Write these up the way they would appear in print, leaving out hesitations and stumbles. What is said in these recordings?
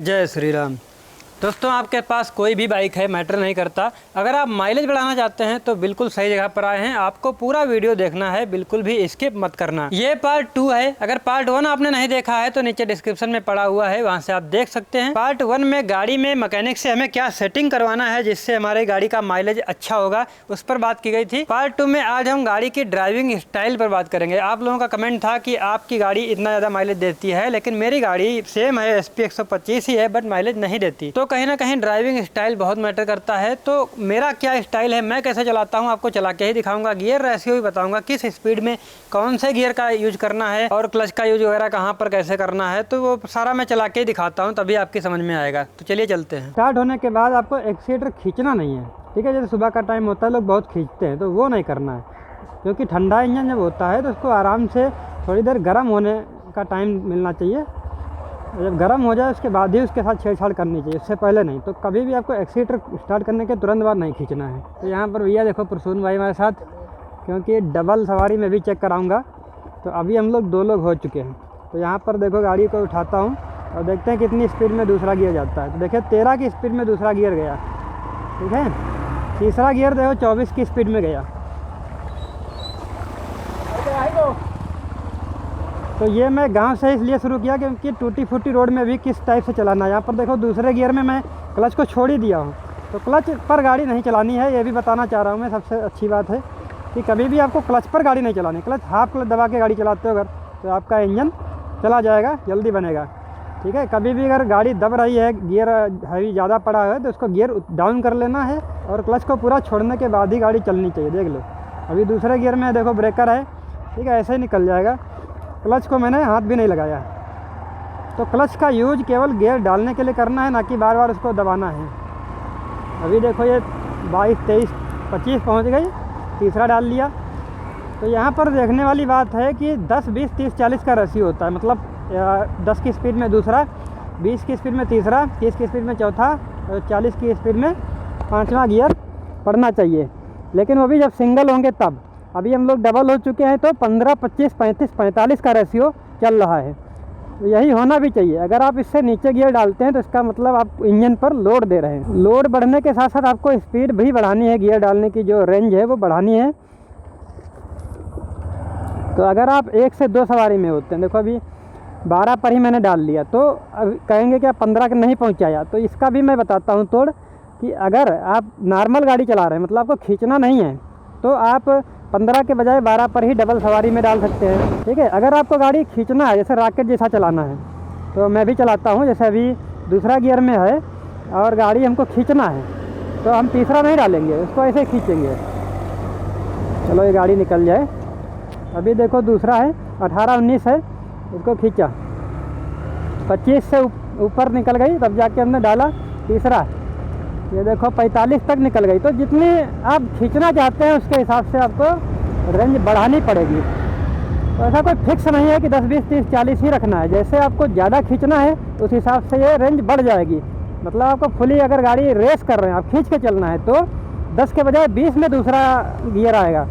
जय श्री राम। दोस्तों, आपके पास कोई भी बाइक है मैटर नहीं करता। अगर आप माइलेज बढ़ाना चाहते हैं तो बिल्कुल सही जगह पर आए हैं। आपको पूरा वीडियो देखना है, बिल्कुल भी स्किप मत करना। ये पार्ट 2 है। अगर पार्ट 1 आपने नहीं देखा है तो नीचे डिस्क्रिप्शन में पड़ा हुआ है, वहां से आप देख सकते हैं। पार्ट 1 में गाड़ी में मैकेनिक से हमें क्या सेटिंग करवाना है जिससे हमारी गाड़ी का माइलेज अच्छा होगा, उस पर बात की गई थी। पार्ट 2 में आज हम गाड़ी की ड्राइविंग स्टाइल पर बात करेंगे। आप लोगों का कमेंट था कि आपकी गाड़ी इतना ज़्यादा माइलेज देती है, लेकिन मेरी गाड़ी सेम है, SP 125 ही है, बट माइलेज नहीं देती। तो कहीं ना कहीं ड्राइविंग स्टाइल बहुत मैटर करता है। तो मेरा क्या स्टाइल है, मैं कैसे चलाता हूँ, आपको चला के ही दिखाऊंगा। गियर रेशियो भी बताऊंगा, किस स्पीड में कौन से गियर का यूज करना है और क्लच का यूज वगैरह कहाँ पर कैसे करना है, तो वो सारा मैं चला के ही दिखाता हूँ, तभी आपकी समझ में आएगा। तो चलिए चलते हैं। स्टार्ट होने के बाद आपको एक्सीलेटर खींचना नहीं है, ठीक है। जैसे सुबह का टाइम होता है लोग बहुत खींचते हैं, तो वो नहीं करना है, क्योंकि ठंडा इंजन जब होता है तो उसको आराम से थोड़ी देर गर्म होने का टाइम मिलना चाहिए। जब गर्म हो जाए उसके बाद ही उसके साथ छेड़छाड़ करनी चाहिए, उससे पहले नहीं। तो कभी भी आपको एक्सीलेटर स्टार्ट करने के तुरंत बाद नहीं खींचना है। तो यहाँ पर भैया देखो प्रसून भाई हमारे साथ, क्योंकि डबल सवारी में भी चेक कराऊंगा। तो अभी हम लोग 2 लोग हो चुके हैं। तो यहाँ पर देखो गाड़ी को उठाता हूँ और देखते हैं कितनी स्पीड में दूसरा गियर जाता है। तो देखिए 13 की स्पीड में दूसरा गियर गया, ठीक है। तीसरा गियर देखो 24 की स्पीड में गया। तो ये मैं गांव से इसलिए शुरू किया क्योंकि टूटी फूटी रोड में भी किस टाइप से चलाना है। यहाँ पर देखो दूसरे गियर में मैं क्लच को छोड़ ही दिया हूँ, तो क्लच पर गाड़ी नहीं चलानी है, ये भी बताना चाह रहा हूँ मैं। सबसे अच्छी बात है कि कभी भी आपको क्लच पर गाड़ी नहीं चलानी। क्लच हाफ क्लच दबा के गाड़ी चलाते हो अगर, तो आपका इंजन चला जाएगा, जल्दी बनेगा, ठीक है। कभी भी अगर गाड़ी दब रही है, गियर हैवी ज़्यादा पड़ा है, तो उसको गियर डाउन कर लेना है और क्लच को पूरा छोड़ने के बाद ही गाड़ी चलनी चाहिए। देख लो अभी दूसरे गियर में देखो ब्रेकर है, ठीक है, ऐसे ही निकल जाएगा। क्लच को मैंने हाथ भी नहीं लगाया। तो क्लच का यूज केवल गियर डालने के लिए करना है, ना कि बार बार उसको दबाना है। अभी देखो ये 22, 23, 25 पहुंच गई, तीसरा डाल लिया। तो यहाँ पर देखने वाली बात है कि 10, 20, 30, 40 का रेशियो होता है। मतलब 10 की स्पीड में दूसरा, 20 की स्पीड में तीसरा, 30 की स्पीड में चौथा और 40 की स्पीड में 5वां गियर पड़ना चाहिए। लेकिन वो भी जब सिंगल होंगे तब। अभी हम लोग डबल हो चुके हैं तो 15, 25, 35, 45 का रेशियो चल रहा है। तो यही होना भी चाहिए। अगर आप इससे नीचे गियर डालते हैं तो इसका मतलब आप इंजन पर लोड दे रहे हैं। लोड बढ़ने के साथ साथ आपको स्पीड भी बढ़ानी है, गियर डालने की जो रेंज है वो बढ़ानी है। तो अगर आप 1 से 2 सवारी में होते हैं, देखो अभी 12 पर ही मैंने डाल लिया, तो अब कहेंगे कि आप 15 के नहीं पहुँचाया। तो इसका भी मैं बताता हूँ तोड़ कि अगर आप नॉर्मल गाड़ी चला रहे हैं, मतलब आपको खींचना नहीं है, तो आप 15 के बजाय 12 पर ही डबल सवारी में डाल सकते हैं, ठीक है। अगर आपको गाड़ी खींचना है, जैसे रॉकेट जैसा चलाना है, तो मैं भी चलाता हूँ। जैसे अभी दूसरा गियर में है और गाड़ी हमको खींचना है, तो हम तीसरा नहीं डालेंगे, उसको ऐसे खींचेंगे। चलो ये गाड़ी निकल जाए। अभी देखो दूसरा है, 18, 19 है, उसको खींचा, 25 से ऊपर निकल गई, तब जाके हमने डाला तीसरा। ये देखो 45 तक निकल गई। तो जितनी आप खींचना चाहते हैं उसके हिसाब से आपको रेंज बढ़ानी पड़ेगी। तो ऐसा कोई फिक्स नहीं है कि 10, 20, 30, 40 ही रखना है। जैसे आपको ज़्यादा खींचना है उस हिसाब से ये रेंज बढ़ जाएगी। मतलब आपको फुली अगर गाड़ी रेस कर रहे हैं, आप खींच के चलना है, तो 10 के बजाय 20 में दूसरा गियर आएगा,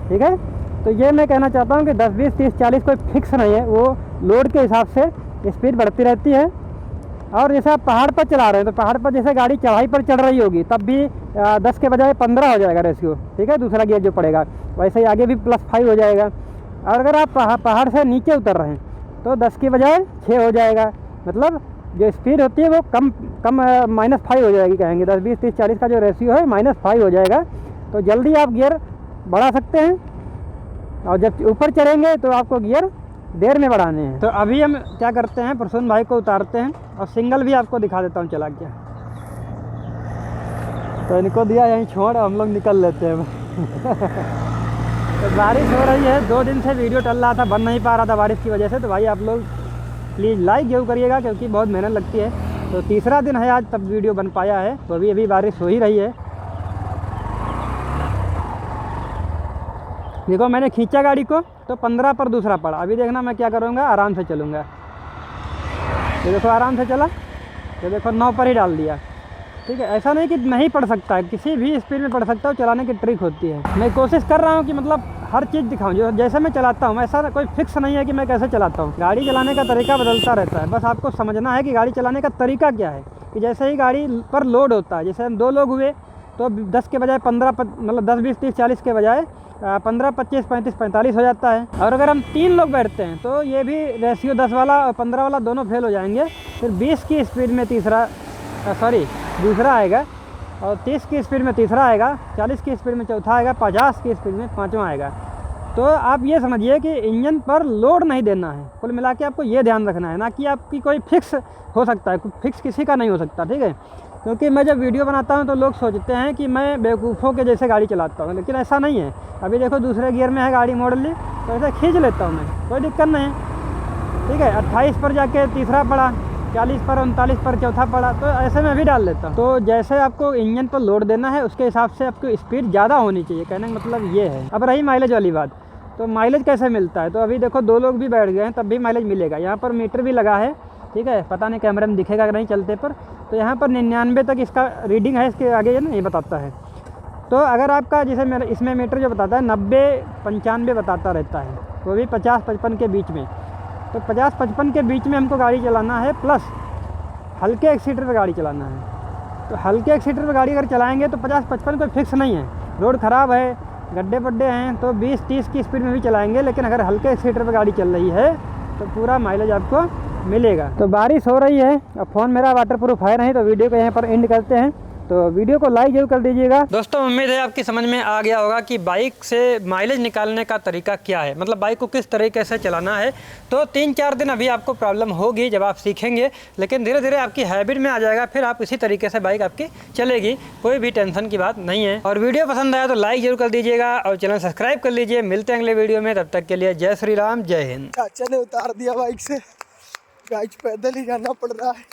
ठीक है। तो ये मैं कहना चाहता हूँ कि 10, 20, 30, 40 कोई फिक्स नहीं है, वो लोड के हिसाब से स्पीड बढ़ती रहती है। और जैसे आप पहाड़ पर चला रहे हैं, तो पहाड़ पर जैसे गाड़ी चढ़ाई पर चढ़ रही होगी, तब भी 10 के बजाय 15 हो जाएगा रेशियो, ठीक है, दूसरा गियर जो पड़ेगा। वैसे ही आगे भी +5 हो जाएगा। और अगर आप पहाड़ से नीचे उतर रहे हैं तो 10 की बजाय 6 हो जाएगा। मतलब जो स्पीड होती है वो कम -5 हो जाएगी, कहेंगे 10, 20, 30, 40 का जो रेशियो है -5 हो जाएगा। तो जल्दी आप गियर बढ़ा सकते हैं। और जब ऊपर चढ़ेंगे तो आपको गियर देर में बढ़ाने हैं। तो अभी हम क्या करते हैं, प्रसून भाई को उतारते हैं और सिंगल भी आपको दिखा देता हूँ चला के। तो इनको दिया यहीं छोड़, हम लोग निकल लेते हैं। तो बारिश हो रही है, 2 दिन से वीडियो टल रहा था, बन नहीं पा रहा था बारिश की वजह से। तो भाई आप लोग प्लीज़ लाइक जरूर करिएगा, क्योंकि बहुत मेहनत लगती है। तो तीसरा दिन है आज तब वीडियो बन पाया है। तो अभी बारिश हो ही रही है। देखो मैंने खींचा गाड़ी को तो 15 पर दूसरा पड़ा। अभी देखना मैं क्या करूँगा, आराम से चलूँगा। ये देखो आराम से चला, ये देखो 9 पर ही डाल दिया, ठीक है। ऐसा नहीं कि नहीं पड़ सकता है, किसी भी स्पीड में पड़ सकता है, चलाने की ट्रिक होती है। मैं कोशिश कर रहा हूँ कि मतलब हर चीज़ दिखाऊं जो जैसे मैं चलाता हूँ। ऐसा कोई फिक्स नहीं है कि मैं कैसे चलाता हूँ, गाड़ी चलाने का तरीका बदलता रहता है। बस आपको समझना है कि गाड़ी चलाने का तरीका क्या है। कि जैसे ही गाड़ी पर लोड होता है, जैसे हम 2 लोग हुए तो 10 के बजाय 15 मतलब 10 20 30 40 के बजाय 15 25 35 45 हो जाता है। और अगर हम 3 लोग बैठते हैं तो ये भी रेशियो 10 वाला और 15 वाला दोनों फेल हो जाएंगे। फिर 20 की स्पीड में दूसरा आएगा, और 30 की स्पीड में तीसरा आएगा, 40 की स्पीड में चौथा आएगा, 50 की स्पीड में पाँचवा आएगा। तो आप ये समझिए कि इंजन पर लोड नहीं देना है। कुल मिला के आपको ये ध्यान रखना है, ना कि आपकी कोई फिक्स हो सकता है, फिक्स किसी का नहीं हो सकता, ठीक है। क्योंकि मैं जब वीडियो बनाता हूँ तो लोग सोचते हैं कि मैं बेवकूफ़ों के जैसे गाड़ी चलाता हूँ, लेकिन ऐसा नहीं है। अभी देखो दूसरे गियर में है गाड़ी मोड़ ली तो ऐसे खींच लेता हूँ मैं, कोई दिक्कत नहीं है, ठीक है। 28 पर जाके तीसरा पड़ा, 40 पर 39 पर चौथा पड़ा, तो ऐसे में भी डाल लेता हूँ। तो जैसे आपको इंजन पर लोड देना है उसके हिसाब से आपकी स्पीड ज़्यादा होनी चाहिए, कहने का मतलब ये है। अब रही माइलेज वाली बात, तो माइलेज कैसे मिलता है। तो अभी देखो 2 लोग भी बैठ गए हैं तब भी माइलेज मिलेगा। यहाँ पर मीटर भी लगा है, ठीक है, पता नहीं कैमरे में दिखेगा कि नहीं चलते पर। तो यहाँ पर 99 तक इसका रीडिंग है, इसके आगे ये नहीं बताता है। तो अगर आपका जैसे मेरा इसमें मीटर जो बताता है 90 95 बताता रहता है, वो भी 50 55 के बीच में। तो 50 55 के बीच में हमको गाड़ी चलाना है, प्लस हल्के एक्सीटर पर गाड़ी चलाना है। तो हल्के एक्सीटर पर गाड़ी अगर चलाएंगे तो 50 55 कोई फिक्स नहीं है। रोड ख़राब है, गड्ढे पड्डे हैं तो 20 30 की स्पीड में भी चलाएंगे, लेकिन अगर हल्के एक्सीटर पर गाड़ी चल रही है तो पूरा माइलेज आपको मिलेगा। तो बारिश हो रही है, अब फ़ोन मेरा वाटर प्रूफ है नहीं, तो वीडियो को यहाँ पर एंड करते हैं। तो वीडियो को लाइक जरूर कर दीजिएगा। दोस्तों उम्मीद है आपकी समझ में आ गया होगा कि बाइक से माइलेज निकालने का तरीका क्या है, मतलब बाइक को किस तरीके से चलाना है। तो 3-4 दिन अभी आपको प्रॉब्लम होगी जब आप सीखेंगे, लेकिन धीरे धीरे आपकी हैबिट में आ जाएगा, फिर आप इसी तरीके से बाइक आपकी चलेगी, कोई भी टेंशन की बात नहीं है। और वीडियो पसंद आया तो लाइक जरूर कर दीजिएगा और चैनल सब्सक्राइब कर लीजिए। मिलते हैं अगले वीडियो में, तब तक के लिए जय श्री राम, जय हिंद। चाचा ने उतार दिया बाइक से, गाइस पैदल ही जाना पड़ रहा है।